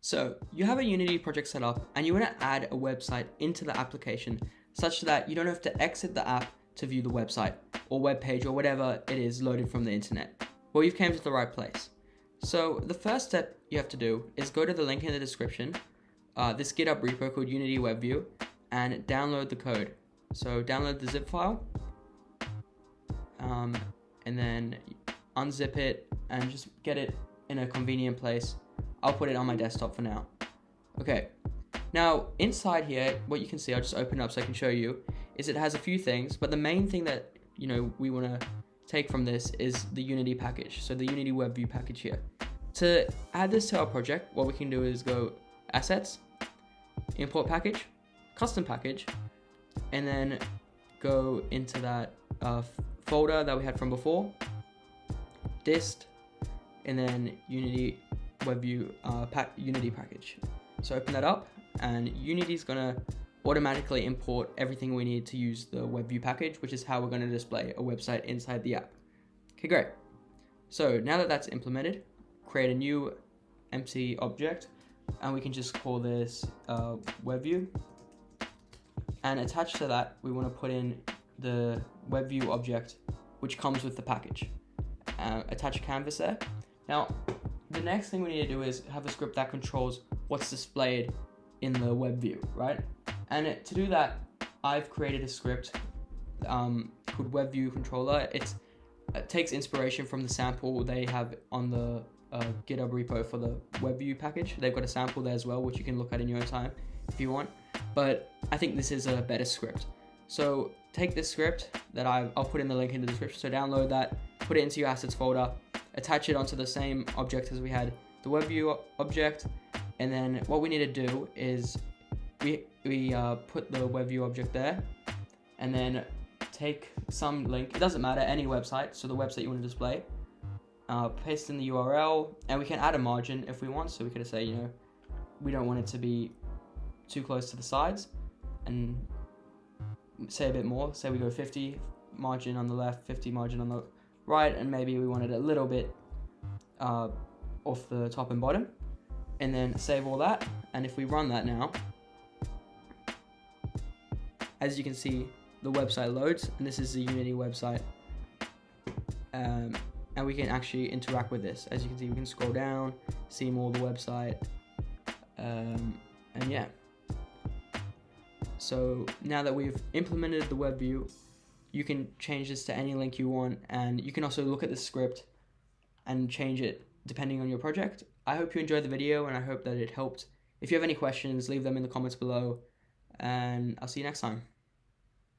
So you have a Unity project set up and you want to add a website into the application such that you don't have to exit the app to view the website or web page or whatever it is loaded from the internet. Well, you've came to the right place. So the first step you have to do is go to the link in the description, this GitHub repo called Unity WebView, and download the code. So download the zip file, and then unzip it and just get it in a convenient place. I'll put it on my desktop for now. Okay, now inside here, what you can see, I'll just open it up so I can show you, is it has a few things, but the main thing that we want to take from this is the Unity package, so the Unity WebView package here. To add this to our project, what we can do is go Assets, Import Package, Custom Package, and then go into that folder that we had from before, dist, and then Unity WebView Unity package. So open that up, and Unity's gonna automatically import everything we need to use the WebView package, which is how we're gonna display a website inside the app. Okay, great. So now that that's implemented, create a new empty object, and we can just call this WebView. And attached to that, we want to put in the WebView object, which comes with the package. Attach a canvas there. Now, the next thing we need to do is have a script that controls what's displayed in the WebView, right? And to do that, I've created a script called WebViewController. It takes inspiration from the sample they have on the GitHub repo for the WebView package. They've got a sample there as well, which you can look at in your own time if you want. But I think this is a better script. So take this script that I'll put in the link in the description. So download that, put it into your assets folder, attach it onto the same object as we had the WebView object. And then what we need to do is we put the WebView object there, and then take some link, it doesn't matter, any website, so the website you want to display, paste in the URL, and we can add a margin if we want. So we could say, we don't want it to be too close to the sides, and say a bit more. Say we go 50 margin on the left, 50 margin on the right, and maybe we want it a little bit off the top and bottom, and then save all that. And if we run that now, as you can see, the website loads, and this is the Unity website, and we can actually interact with this. As you can see, we can scroll down, see more of the website, and yeah. So now that we've implemented the WebView, you can change this to any link you want, and you can also look at the script and change it depending on your project. I hope you enjoyed the video, and I hope that it helped. If you have any questions, leave them in the comments below, and I'll see you next time.